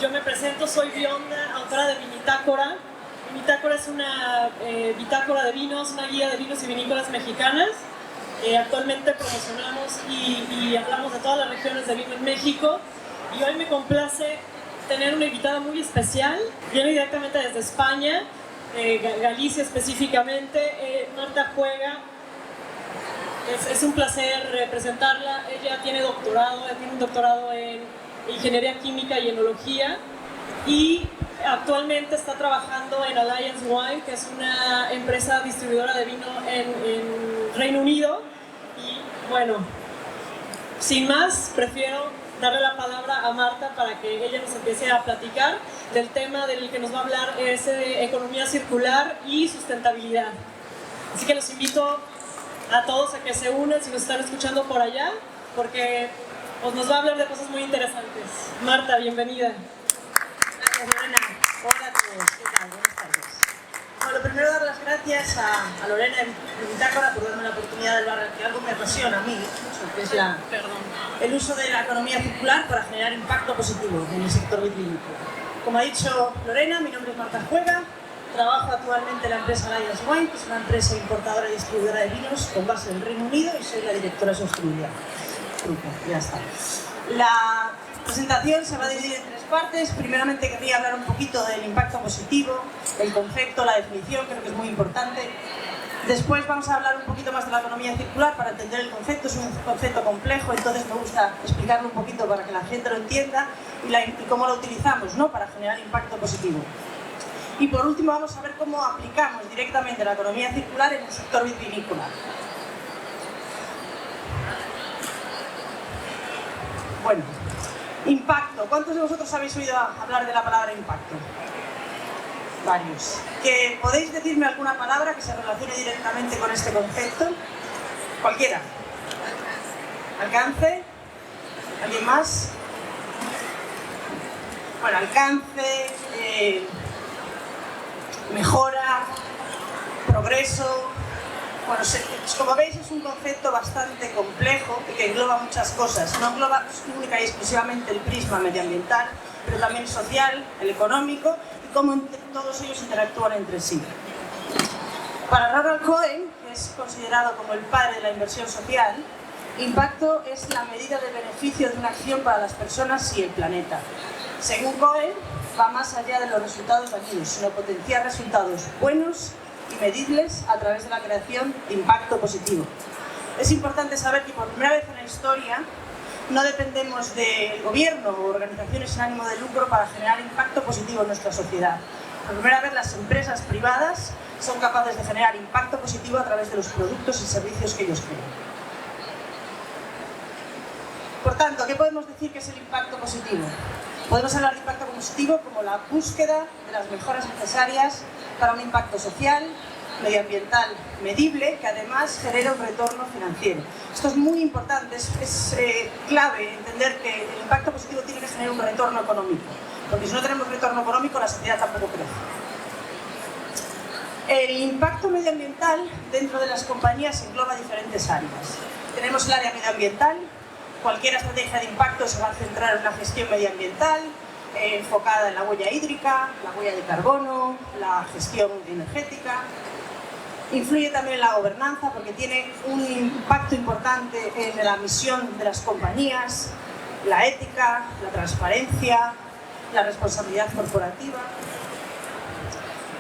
Yo me presento, soy Bionda, autora de Vinitácora. Vinitácora es una bitácora de vinos, una guía de vinos y vinícolas mexicanas. Actualmente promocionamos y hablamos de todas las regiones de vino en México. Y hoy me complace tener una invitada muy especial. Viene directamente desde España, Galicia específicamente, Marta Juega. Es un placer presentarla. Ella tiene un doctorado en Ingeniería Química y Enología y actualmente está trabajando en Alliance Wine, que es una empresa distribuidora de vino en Reino Unido. Y bueno, sin más, prefiero darle la palabra a Marta para que ella nos empiece a platicar del tema del que nos va a hablar, es economía circular y sustentabilidad. Así que los invito a todos a que se unan si nos están escuchando por allá, porque pues, nos va a hablar de cosas muy interesantes. Marta, bienvenida. Gracias, Lorena. Hola a todos. ¿Qué tal? Buenas tardes. Bueno, lo primero, dar las gracias a Lorena de Vinitácora por darme la oportunidad de hablar de algo que me apasiona a mí, que es el uso de la economía circular para generar impacto positivo en el sector vitivinícola. Como ha dicho Lorena, mi nombre es Marta Juega. Trabajo actualmente en la empresa Alliance Wine, que es una empresa importadora y distribuidora de vinos con base en el Reino Unido, y soy la directora de sostenibilidad. Ya está. La presentación se va a dividir en tres partes. Primeramente querría hablar un poquito del impacto positivo, el concepto, la definición, creo que es muy importante. Después vamos a hablar un poquito más de la economía circular para entender el concepto. Es un concepto complejo, entonces me gusta explicarlo un poquito para que la gente lo entienda y cómo lo utilizamos, ¿no?, para generar impacto positivo. Y por último vamos a ver cómo aplicamos directamente la economía circular en el sector vitivinícola. Bueno, impacto. ¿Cuántos de vosotros habéis oído hablar de la palabra impacto? Varios. ¿Podéis decirme alguna palabra que se relacione directamente con este concepto? Cualquiera. ¿Alcance? ¿Alguien más? Bueno, alcance, mejora, progreso. Bueno, como veis, es un concepto bastante complejo y que engloba muchas cosas. No engloba única y exclusivamente el prisma medioambiental, pero también social, el económico y cómo todos ellos interactúan entre sí. Para Ronald Cohen, que es considerado como el padre de la inversión social, impacto es la medida de beneficio de una acción para las personas y el planeta. Según Cohen, va más allá de los resultados dañinos, sino potenciar resultados buenos y medibles a través de la creación de impacto positivo. Es importante saber que por primera vez en la historia no dependemos del gobierno o organizaciones sin ánimo de lucro para generar impacto positivo en nuestra sociedad. Por primera vez las empresas privadas son capaces de generar impacto positivo a través de los productos y servicios que ellos crean. Por tanto, ¿qué podemos decir que es el impacto positivo? Podemos hablar de impacto positivo como la búsqueda de las mejoras necesarias para un impacto social, medioambiental, medible, que además genera un retorno financiero. Esto es muy importante, es clave entender que el impacto positivo tiene que generar un retorno económico, porque si no tenemos retorno económico, la sociedad tampoco crece. El impacto medioambiental dentro de las compañías engloba diferentes áreas. Tenemos el área medioambiental. Cualquier estrategia de impacto se va a centrar en una gestión medioambiental enfocada en la huella hídrica, la huella de carbono, la gestión energética. Influye también en la gobernanza porque tiene un impacto importante en la misión de las compañías, la ética, la transparencia, la responsabilidad corporativa.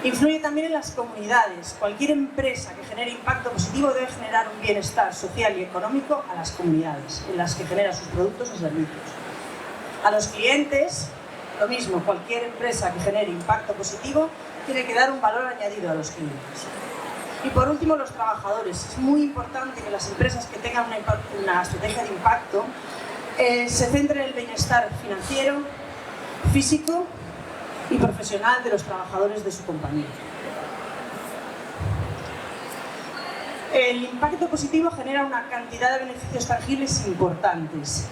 Influye también en las comunidades. Cualquier empresa que genere impacto positivo debe generar un bienestar social y económico a las comunidades en las que genera sus productos o servicios. A los clientes, lo mismo, cualquier empresa que genere impacto positivo tiene que dar un valor añadido a los clientes. Y por último, los trabajadores. Es muy importante que las empresas que tengan una estrategia de impacto se centren en el bienestar financiero, físico y profesional de los trabajadores de su compañía. El impacto positivo genera una cantidad de beneficios tangibles importantes.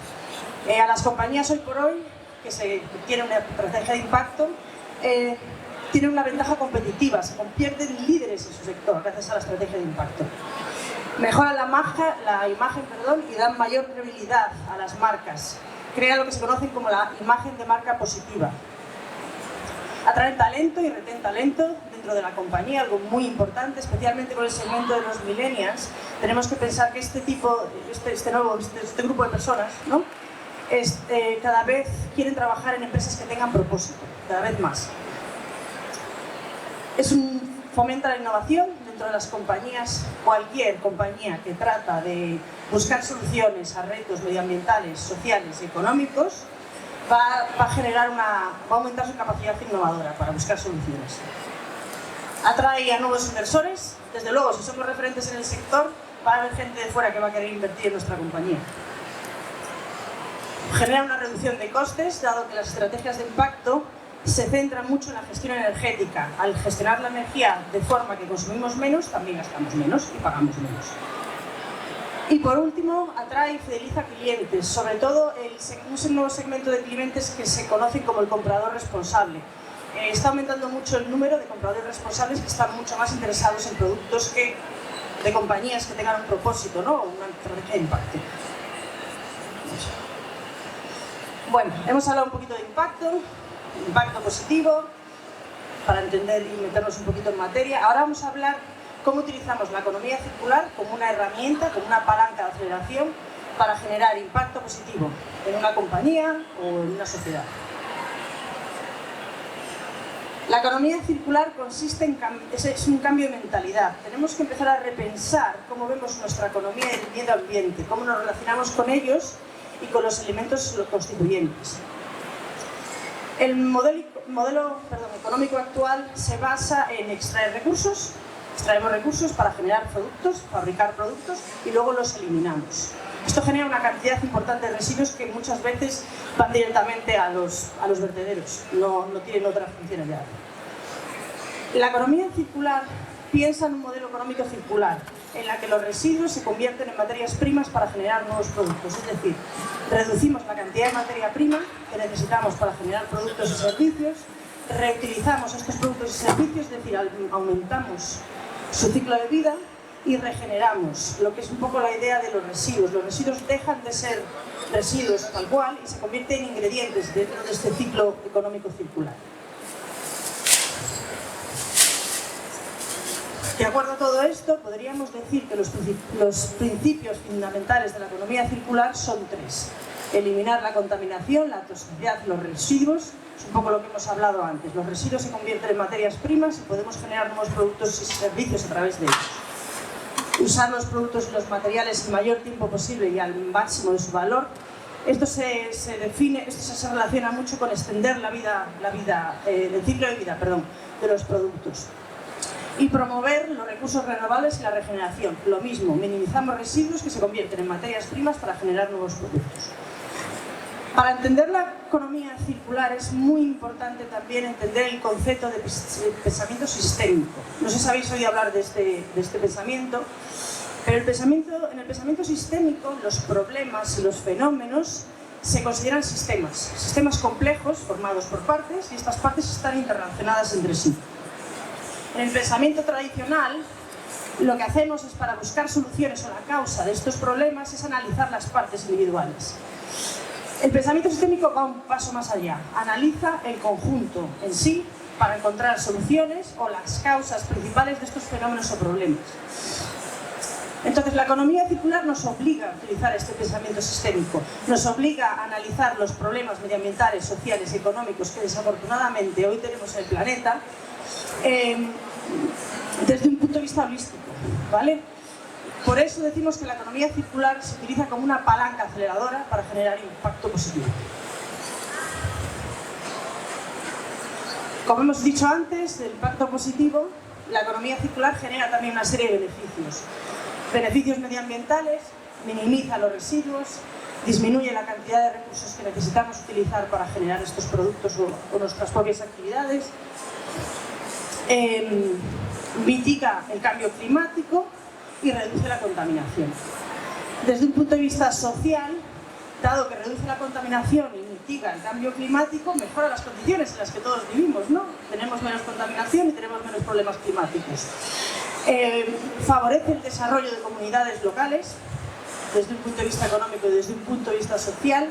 A las compañías hoy por hoy, que tienen una estrategia de impacto, tienen una ventaja competitiva, se convierten en líderes en su sector gracias a la estrategia de impacto. Mejoran la imagen y dan mayor credibilidad a las marcas. Crean lo que se conoce como la imagen de marca positiva. Atraen talento y retén talento dentro de la compañía, algo muy importante, especialmente con el segmento de los millennials. Tenemos que pensar que este grupo de personas, ¿no? Cada vez quieren trabajar en empresas que tengan propósito, cada vez más. Fomenta la innovación dentro de las compañías. Cualquier compañía que trata de buscar soluciones a retos medioambientales, sociales y económicos va a aumentar su capacidad innovadora para buscar soluciones. Atrae a nuevos inversores. Desde luego, si somos referentes en el sector, va a haber gente de fuera que va a querer invertir en nuestra compañía. Genera una reducción de costes, dado que las estrategias de impacto se centran mucho en la gestión energética. Al gestionar la energía de forma que consumimos menos, también gastamos menos y pagamos menos. Y por último, atrae y fideliza clientes, sobre todo un nuevo segmento de clientes que se conocen como el comprador responsable. Está aumentando mucho el número de compradores responsables que están mucho más interesados en productos de compañías que tengan un propósito, ¿no? Una estrategia de impacto. Bueno, hemos hablado un poquito de impacto positivo, para entender y meternos un poquito en materia. Ahora vamos a hablar cómo utilizamos la economía circular como una herramienta, como una palanca de aceleración para generar impacto positivo en una compañía o en una sociedad. La economía circular consiste es un cambio de mentalidad. Tenemos que empezar a repensar cómo vemos nuestra economía y el medio ambiente, cómo nos relacionamos con ellos y con los elementos constituyentes. El modelo económico actual se basa en extraer recursos. Extraemos recursos para generar productos, fabricar productos y luego los eliminamos. Esto genera una cantidad importante de residuos que muchas veces van directamente a los vertederos, no tienen otras funciones ya. La economía circular piensa en un modelo económico circular, en la que los residuos se convierten en materias primas para generar nuevos productos, es decir, reducimos la cantidad de materia prima que necesitamos para generar productos y servicios, reutilizamos estos productos y servicios, es decir, aumentamos su ciclo de vida y regeneramos, lo que es un poco la idea de los residuos. Los residuos dejan de ser residuos tal cual y se convierten en ingredientes dentro de este ciclo económico circular. De acuerdo a todo esto, podríamos decir que los principios fundamentales de la economía circular son tres. Eliminar la contaminación, la toxicidad, los residuos. Es un poco lo que hemos hablado antes. Los residuos se convierten en materias primas y podemos generar nuevos productos y servicios a través de ellos. Usar los productos y los materiales el mayor tiempo posible y al máximo de su valor. Esto se relaciona mucho con extender el ciclo de vida de los productos. Y promover los recursos renovables y la regeneración. Lo mismo, minimizamos residuos que se convierten en materias primas para generar nuevos productos. Para entender la economía circular es muy importante también entender el concepto de pensamiento sistémico. No sé si habéis oído hablar de este pensamiento, pero en el pensamiento sistémico los problemas y los fenómenos se consideran sistemas complejos formados por partes y estas partes están interrelacionadas entre sí. En el pensamiento tradicional, lo que hacemos es para buscar soluciones o la causa de estos problemas es analizar las partes individuales. El pensamiento sistémico va un paso más allá, analiza el conjunto en sí para encontrar soluciones o las causas principales de estos fenómenos o problemas. Entonces, la economía circular nos obliga a utilizar este pensamiento sistémico, nos obliga a analizar los problemas medioambientales, sociales y económicos que desafortunadamente hoy tenemos en el planeta desde un punto de vista holístico, ¿vale? Por eso decimos que la economía circular se utiliza como una palanca aceleradora para generar impacto positivo. Como hemos dicho antes, el impacto positivo, la economía circular genera también una serie de beneficios. Beneficios medioambientales, minimiza los residuos, disminuye la cantidad de recursos que necesitamos utilizar para generar estos productos o nuestras propias actividades, mitiga el cambio climático y reduce la contaminación. Desde un punto de vista social, dado que reduce la contaminación y mitiga el cambio climático, mejora las condiciones en las que todos vivimos, ¿no? Tenemos menos contaminación y tenemos menos problemas climáticos. Favorece el desarrollo de comunidades locales, desde un punto de vista económico y desde un punto de vista social.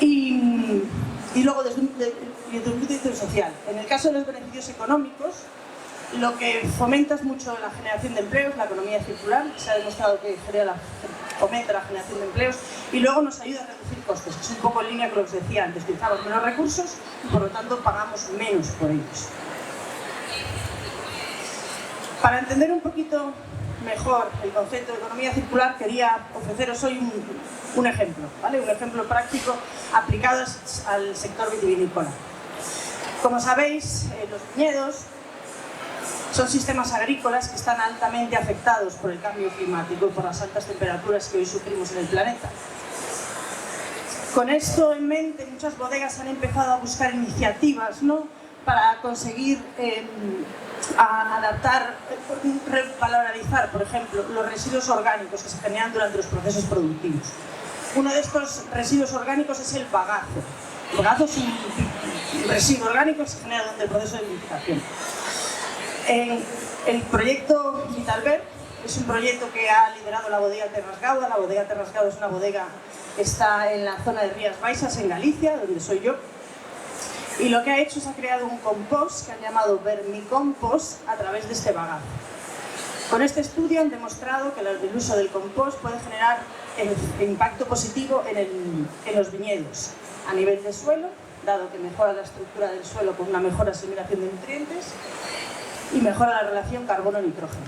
Y Y luego desde un punto de vista social. En el caso de los beneficios económicos, lo que fomenta es mucho la generación de empleos, la economía circular, se ha demostrado que fomenta la generación de empleos y luego nos ayuda a reducir costes, que es un poco en línea con lo que os decía antes, utilizamos menos recursos y por lo tanto pagamos menos por ellos. Para entender un poquito mejor el concepto de economía circular, quería ofreceros hoy un ejemplo, ¿vale? Un ejemplo práctico aplicado al sector vitivinícola. Como sabéis, los viñedos son sistemas agrícolas que están altamente afectados por el cambio climático y por las altas temperaturas que hoy sufrimos en el planeta. Con esto en mente, muchas bodegas han empezado a buscar iniciativas, ¿no?, para conseguir adaptar, revalorizar, por ejemplo, los residuos orgánicos que se generan durante los procesos productivos. Uno de estos residuos orgánicos es el bagazo. El bagazo es un residuo orgánico que se genera durante el proceso de vinificación. El proyecto Vitalver es un proyecto que ha liderado la bodega Terras Gauda. La bodega Terras Gauda es una bodega que está en la zona de Rías Baixas, en Galicia, donde soy yo. Y lo que ha hecho es ha creado un compost que han llamado vermicompost a través de este bagazo. Con este estudio han demostrado que el uso del compost puede generar impacto positivo en los viñedos a nivel de suelo, dado que mejora la estructura del suelo con una mejor asimilación de nutrientes y mejora la relación carbono-nitrógeno.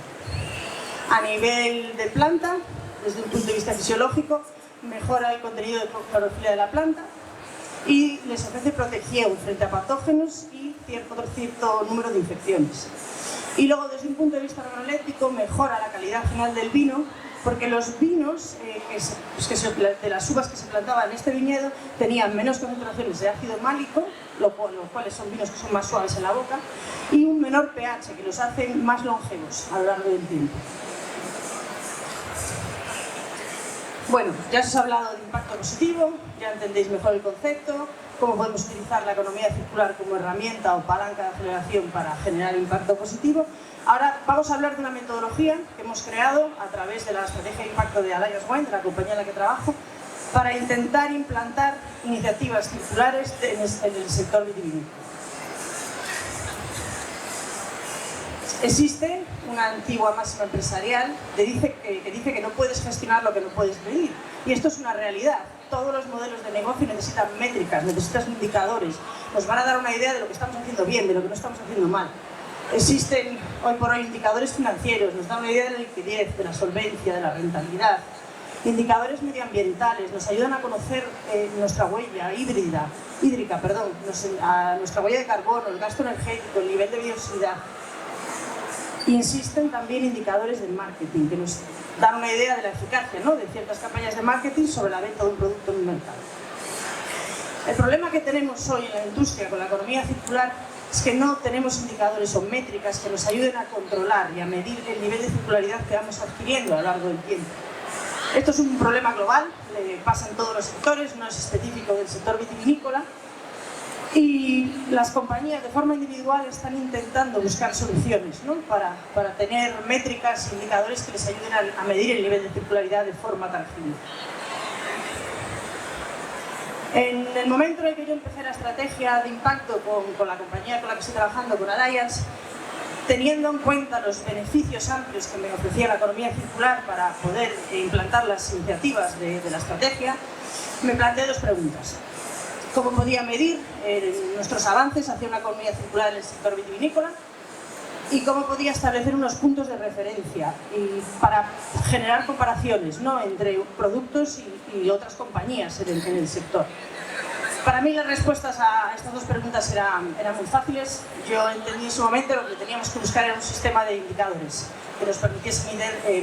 A nivel de planta, desde un punto de vista fisiológico, mejora el contenido de clorofila de la planta y les ofrece protección frente a patógenos y cierto número de infecciones. Y luego, desde un punto de vista organoléptico, mejora la calidad final del vino, porque los vinos de las uvas que se plantaban en este viñedo tenían menos concentraciones de ácido málico, los cuales son vinos que son más suaves en la boca, y un menor pH, que los hace más longevos a lo largo del tiempo. Bueno, ya os he hablado de impacto positivo, ya entendéis mejor el concepto, cómo podemos utilizar la economía circular como herramienta o palanca de aceleración para generar impacto positivo. Ahora vamos a hablar de una metodología que hemos creado a través de la estrategia de impacto de Alliance Wine, de la compañía en la que trabajo, para intentar implantar iniciativas circulares en el sector vitivinícola. Existe una antigua máxima empresarial que dice que no puedes gestionar lo que no puedes medir. Y esto es una realidad. Todos los modelos de negocio necesitan métricas, necesitan indicadores. Nos van a dar una idea de lo que estamos haciendo bien, de lo que no estamos haciendo mal. Existen hoy por hoy indicadores financieros, nos dan una idea de la liquidez, de la solvencia, de la rentabilidad. Indicadores medioambientales, nos ayudan a conocer nuestra huella hídrica, nuestra huella de carbono, el gasto energético, el nivel de biodiversidad. Y existen también indicadores de marketing que nos dan una idea de la eficacia, ¿no?, de ciertas campañas de marketing sobre la venta de un producto en un mercado. El problema que tenemos hoy en la industria con la economía circular es que no tenemos indicadores o métricas que nos ayuden a controlar y a medir el nivel de circularidad que vamos adquiriendo a lo largo del tiempo. Esto es un problema global, pasa en todos los sectores, no es específico del sector vitivinícola. Y las compañías de forma individual están intentando buscar soluciones, ¿no?, para tener métricas e indicadores que les ayuden a medir el nivel de circularidad de forma tangible. En el momento en el que yo empecé la estrategia de impacto con la compañía con la que estoy trabajando, con Alliance, teniendo en cuenta los beneficios amplios que me ofrecía la economía circular para poder implantar las iniciativas de la estrategia, me planteé dos preguntas. ¿Cómo podía medir nuestros avances hacia una economía circular en el sector vitivinícola? Y cómo podía establecer unos puntos de referencia para generar comparaciones, ¿no?, entre productos y otras compañías en el sector. Para mí las respuestas a estas dos preguntas eran muy fáciles. Yo entendí en su momento lo que teníamos que buscar era un sistema de indicadores que nos permitiese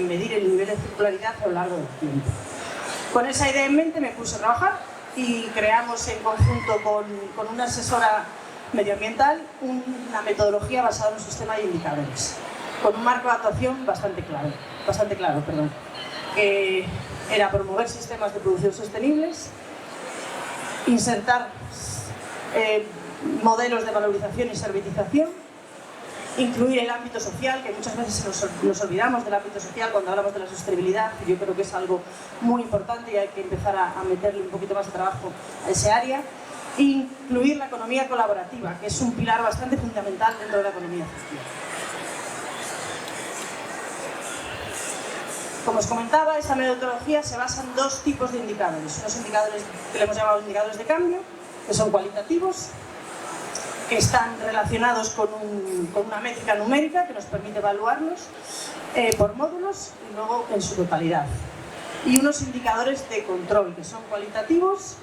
medir el nivel de circularidad a lo largo del tiempo. Con esa idea en mente me puse a trabajar y creamos en conjunto con una asesora medioambiental una metodología basada en un sistema de indicadores, con un marco de actuación bastante claro, que era promover sistemas de producción sostenibles, insertar modelos de valorización y servitización, incluir el ámbito social, que muchas veces nos olvidamos del ámbito social cuando hablamos de la sostenibilidad, y yo creo que es algo muy importante y hay que empezar a meterle un poquito más de trabajo a ese área, incluir la economía colaborativa, que es un pilar bastante fundamental dentro de la economía circular. Como os comentaba, esta metodología se basa en dos tipos de indicadores. Unos indicadores que le hemos llamado indicadores de cambio, que son cualitativos, que están relacionados con una métrica numérica que nos permite evaluarlos por módulos y luego en su totalidad. Y unos indicadores de control, que son cuantitativos,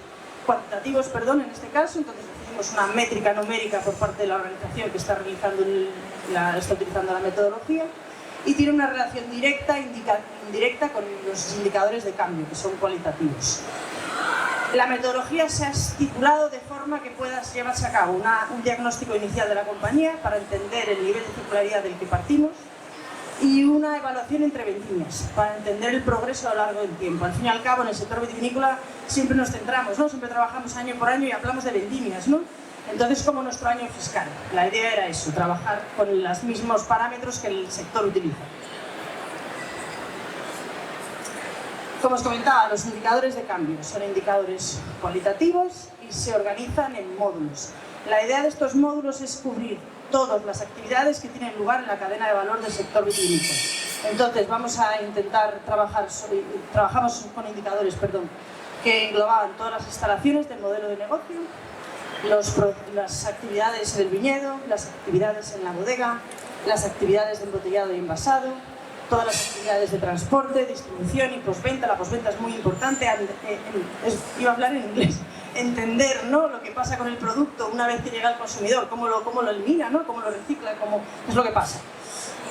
en este caso. Entonces decimos una métrica numérica por parte de la organización que está utilizando la metodología, y tiene una relación directa e indirecta con los indicadores de cambio, que son cualitativos. La metodología se ha estipulado de forma que pueda llevarse a cabo un diagnóstico inicial de la compañía para entender el nivel de circularidad del que partimos, y una evaluación entre vendimias para entender el progreso a lo largo del tiempo. Al fin y al cabo, en el sector vitivinícola siempre nos centramos, ¿no? Siempre trabajamos año por año y hablamos de vendimias, ¿no? Entonces, como nuestro año fiscal. La idea era eso, trabajar con los mismos parámetros que el sector utiliza. Como os comentaba, los indicadores de cambio son indicadores cualitativos y se organizan en módulos. La idea de estos módulos es cubrir todas las actividades que tienen lugar en la cadena de valor del sector vitivinícola. Entonces, vamos a intentar trabajamos con indicadores, que englobaban todas las instalaciones del modelo de negocio, las actividades en el viñedo, las actividades en la bodega, las actividades de embotellado y envasado, todas las actividades de transporte, distribución y postventa. La postventa es muy importante, iba a hablar en inglés, entender, ¿no?, lo que pasa con el producto una vez que llega al consumidor, cómo lo elimina, ¿no?, cómo lo recicla, qué es lo que pasa.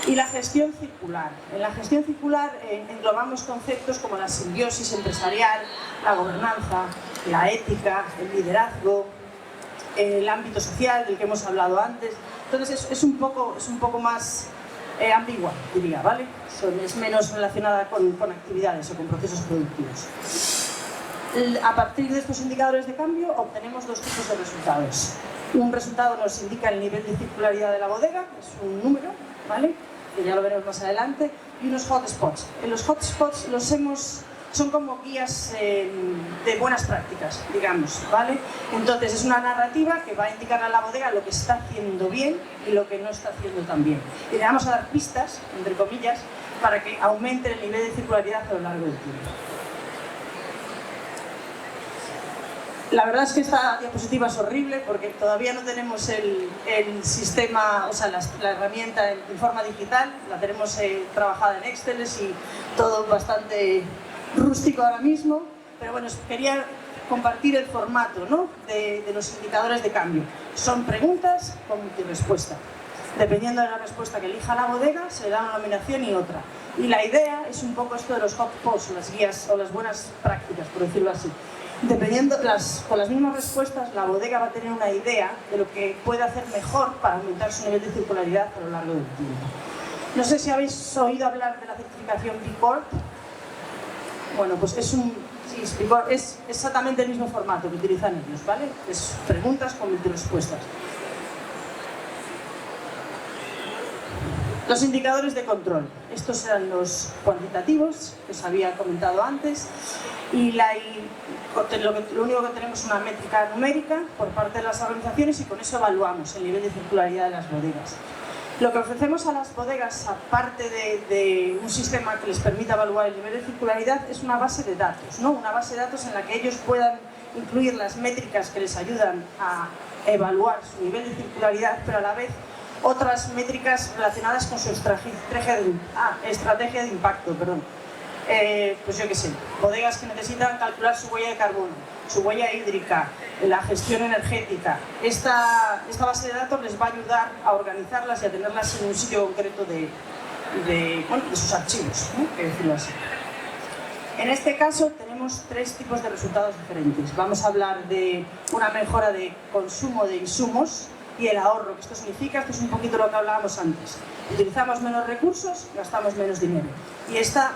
Y la gestión circular. En la gestión circular englobamos conceptos como la simbiosis empresarial, la gobernanza, la ética, el liderazgo, el ámbito social del que hemos hablado antes. Entonces es un poco más ambigua, diría, ¿vale? Es menos relacionada con actividades o con procesos productivos. A partir de estos indicadores de cambio obtenemos dos tipos de resultados. Un resultado nos indica el nivel de circularidad de la bodega, es un número, ¿vale?, que ya lo veremos más adelante, y unos hotspots. Los hotspots son como guías de buenas prácticas, digamos, ¿vale? Entonces es una narrativa que va a indicar a la bodega lo que está haciendo bien y lo que no está haciendo tan bien. Y le vamos a dar pistas, entre comillas, para que aumente el nivel de circularidad a lo largo del tiempo. La verdad es que esta diapositiva es horrible porque todavía no tenemos el sistema, o sea, la herramienta en forma digital. La tenemos trabajada en Excel y todo bastante rústico ahora mismo, pero bueno, quería compartir el formato, ¿no?, de los indicadores de cambio. Son preguntas con multirespuesta. Dependiendo de la respuesta que elija la bodega, se le da una nominación y otra. Y la idea es un poco esto de los hotspots, las guías o las buenas prácticas, por decirlo así. Dependiendo, con las mismas respuestas, la bodega va a tener una idea de lo que puede hacer mejor para aumentar su nivel de circularidad a lo largo del tiempo. No sé si habéis oído hablar de la certificación B Corp. Bueno, pues es exactamente el mismo formato que utilizan ellos, ¿vale? Es preguntas con multirespuestas. Los indicadores de control. Estos eran los cuantitativos, que os había comentado antes, y lo único que tenemos es una métrica numérica por parte de las organizaciones y con eso evaluamos el nivel de circularidad de las bodegas. Lo que ofrecemos a las bodegas, aparte de un sistema que les permita evaluar el nivel de circularidad, es una base de datos, ¿no? Una base de datos en la que ellos puedan incluir las métricas que les ayudan a evaluar su nivel de circularidad, pero a la vez otras métricas relacionadas con su estrategia de impacto. Pues yo qué sé, bodegas que necesitan calcular su huella de carbono, su huella hídrica, la gestión energética. Esta base de datos les va a ayudar a organizarlas y a tenerlas en un sitio concreto de sus archivos, ¿no?, que decirlo así. En este caso tenemos tres tipos de resultados diferentes. Vamos a hablar de una mejora de consumo de insumos y el ahorro, que esto significa, esto es un poquito lo que hablábamos antes. Utilizamos menos recursos, gastamos menos dinero. Y esta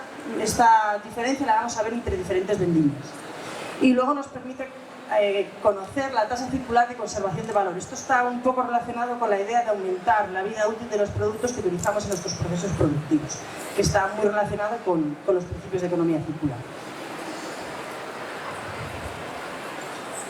diferencia la vamos a ver entre diferentes vendimias. Y luego nos permite conocer la tasa circular de conservación de valor. Esto está un poco relacionado con la idea de aumentar la vida útil de los productos que utilizamos en nuestros procesos productivos, que está muy relacionado con los principios de economía circular.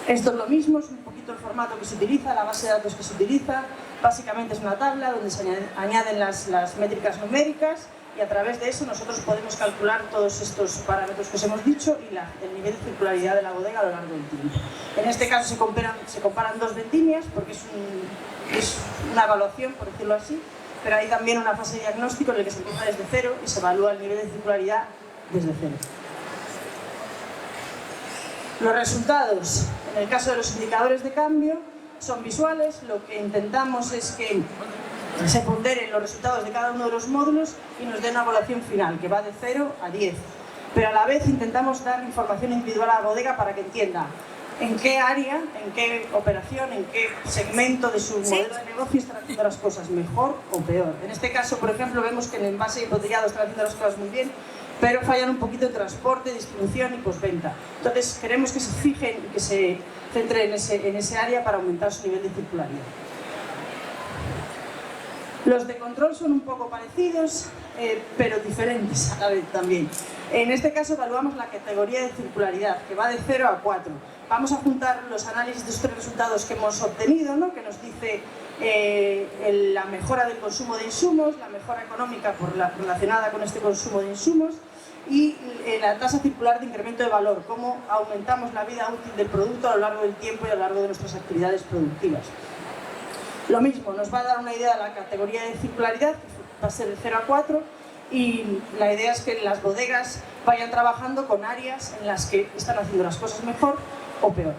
Esto es lo mismo, es un poquito el formato que se utiliza, la base de datos que se utiliza. Básicamente es una tabla donde se añaden las métricas numéricas y a través de eso nosotros podemos calcular todos estos parámetros que os hemos dicho y el nivel de circularidad de la bodega a lo largo del tiempo. En este caso se comparan dos vendimias porque es una evaluación, por decirlo así, pero hay también una fase de diagnóstico en la que se empieza desde cero y se evalúa el nivel de circularidad desde cero. Los resultados, en el caso de los indicadores de cambio, son visuales. Lo que intentamos es que se ponderen los resultados de cada uno de los módulos y nos den una evaluación final, que va de 0 a 10. Pero a la vez intentamos dar información individual a la bodega para que entienda en qué área, en qué operación, en qué segmento de su modelo de negocio están haciendo las cosas mejor o peor. En este caso, por ejemplo, vemos que en envase y embotellado están haciendo las cosas muy bien, pero fallan un poquito en transporte, distribución y postventa. Entonces queremos que se fijen y que se centren en ese área para aumentar su nivel de circularidad. Los de control son un poco parecidos, pero diferentes a la vez también. En este caso evaluamos la categoría de circularidad, que va de 0 a 4. Vamos a juntar los análisis de estos tres resultados que hemos obtenido, ¿no? Que nos dice la mejora del consumo de insumos, la mejora económica relacionada con este consumo de insumos y la tasa circular de incremento de valor, cómo aumentamos la vida útil del producto a lo largo del tiempo y a lo largo de nuestras actividades productivas. Lo mismo, nos va a dar una idea de la categoría de circularidad, que va a ser de 0 a 4, y la idea es que las bodegas vayan trabajando con áreas en las que están haciendo las cosas mejor o peor.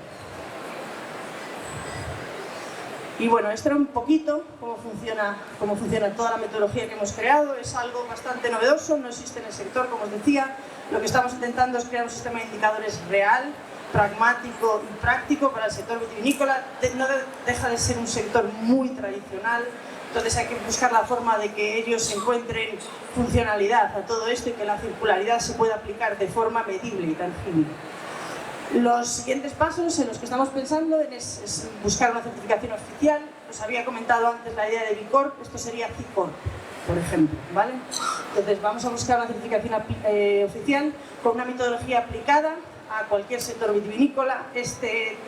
Y bueno, esto era un poquito cómo funciona toda la metodología que hemos creado. Es algo bastante novedoso, no existe en el sector, como os decía. Lo que estamos intentando es crear un sistema de indicadores real, pragmático y práctico para el sector vitivinícola. No deja de ser un sector muy tradicional, entonces hay que buscar la forma de que ellos encuentren funcionalidad a todo esto y que la circularidad se pueda aplicar de forma medible y tangible. Los siguientes pasos en los que estamos pensando es buscar una certificación oficial. Os había comentado antes la idea de B Corp, esto sería C Corp, por ejemplo, ¿vale? Entonces vamos a buscar una certificación oficial con una metodología aplicada a cualquier sector vitivinícola. Esta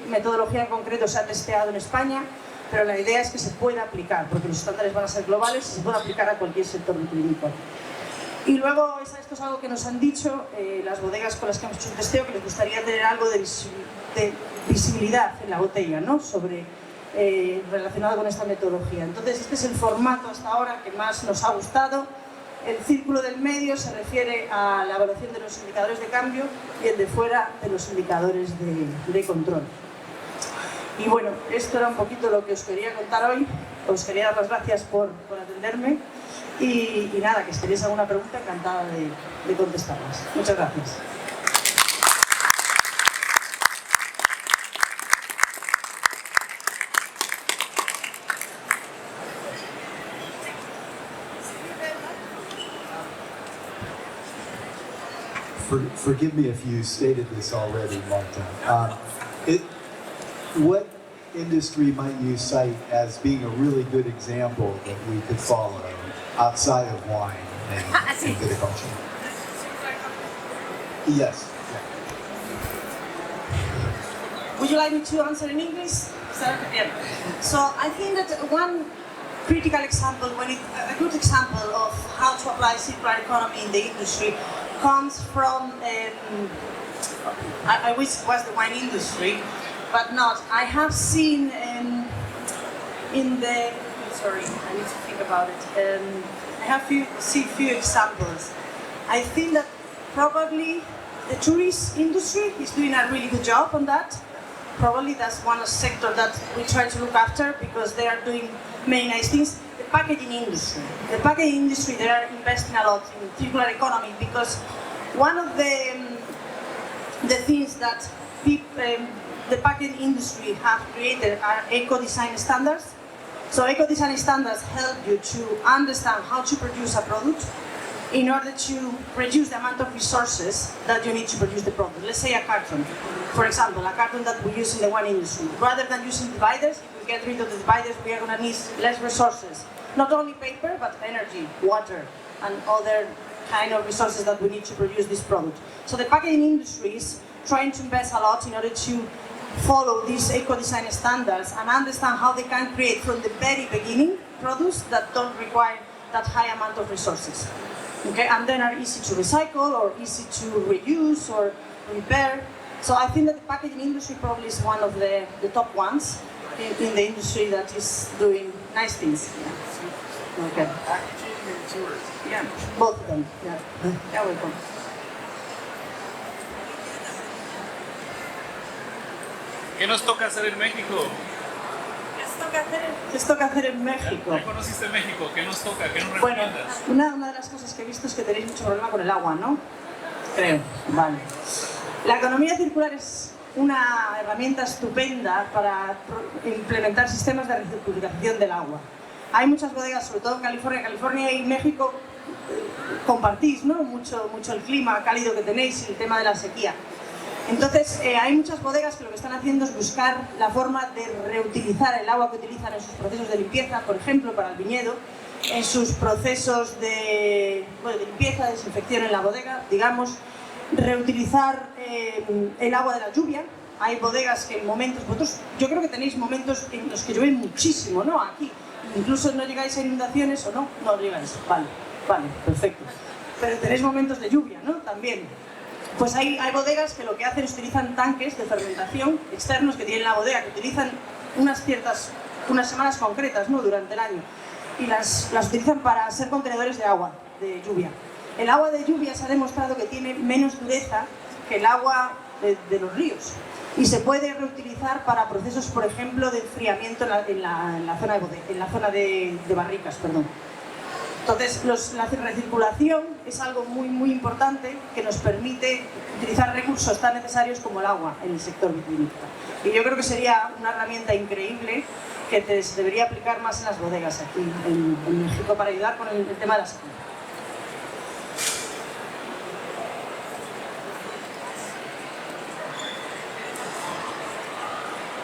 metodología en concreto se ha testeado en España, pero la idea es que se pueda aplicar, porque los estándares van a ser globales y se puede aplicar a cualquier sector vitivinícola. Y luego, esto es algo que nos han dicho las bodegas con las que hemos hecho un testeo, que les gustaría tener algo de visibilidad en la botella, ¿no? Relacionado con esta metodología. Entonces, este es el formato hasta ahora que más nos ha gustado. El círculo del medio se refiere a la evaluación de los indicadores de cambio y el de fuera de los indicadores de control. Y bueno, esto era un poquito lo que os quería contar hoy. Os quería dar las gracias por atenderme y nada, que si tenéis alguna pregunta, encantada de contestarlas. Muchas gracias. Forgive me if you stated this already, Marta. What industry might you cite as being a really good example that we could follow outside of wine and viticulture? Yes. Would you like me to answer in English? Yeah. So I think that one critical example, a good example of how to apply circular economy in the industry comes from, I wish it was the wine industry, but not. I have seen sorry, I need to think about it. I have seen few examples. I think that probably the tourist industry is doing a really good job on that. Probably that's one sector that we try to look after because they are doing many nice things. The packaging industry. The packaging industry, they are investing a lot in circular economy because one of the things that the packaging industry have created are eco-design standards. So eco-design standards help you to understand how to produce a product in order to reduce the amount of resources that you need to produce the product. Let's say a carton, for example, a carton that we use in the wine industry. Rather than using dividers, if we get rid of the dividers, we are going to need less resources. Not only paper, but energy, water, and other kind of resources that we need to produce this product. So the packaging industry is trying to invest a lot in order to follow these eco-design standards and understand how they can create from the very beginning products that don't require that high amount of resources. Okay, and then are easy to recycle or easy to reuse or repair. So I think that the packaging industry probably is one of the top ones in the industry that is doing nice things. Yeah. Okay. Packaging and tourism. Yeah, both of them. Yeah. Yeah, welcome. ¿Qué nos toca hacer en México? ¿Qué toca hacer en México? ¿Ya conociste México? ¿Qué nos toca? ¿Qué nos Bueno, recomiendas? una de las cosas que he visto es que tenéis mucho problema con el agua, ¿no? Creo. Vale. La economía circular es una herramienta estupenda para implementar sistemas de recirculación del agua. Hay muchas bodegas, sobre todo en California. California y México compartís, ¿no? mucho el clima cálido que tenéis y el tema de la sequía. Entonces, hay muchas bodegas que lo que están haciendo es buscar la forma de reutilizar el agua que utilizan en sus procesos de limpieza, por ejemplo, para el viñedo, en sus procesos de limpieza, desinfección en la bodega, digamos, reutilizar el agua de la lluvia. Hay bodegas que en momentos, vosotros yo creo que tenéis momentos en los que llueve muchísimo, ¿no? Aquí, incluso no llegáis a inundaciones o no, no llegáis, vale, perfecto. Pero tenéis momentos de lluvia, ¿no? También. Pues hay bodegas que lo que hacen es utilizan tanques de fermentación externos que tienen la bodega, que utilizan unas semanas concretas, ¿no? Durante el año, y las utilizan para ser contenedores de agua, de lluvia. El agua de lluvia se ha demostrado que tiene menos dureza que el agua de los ríos y se puede reutilizar para procesos, por ejemplo, de enfriamiento en la zona de barricas, perdón. Entonces, la recirculación es algo muy importante que nos permite utilizar recursos tan necesarios como el agua en el sector vitivinícola. Y yo creo que sería una herramienta increíble que se debería aplicar más en las bodegas aquí en México para ayudar con el tema de la sequía.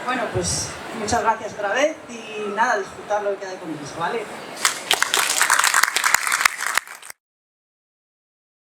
Bueno, pues muchas gracias otra vez y nada, disfrutar lo que queda de comienzo, ¿vale?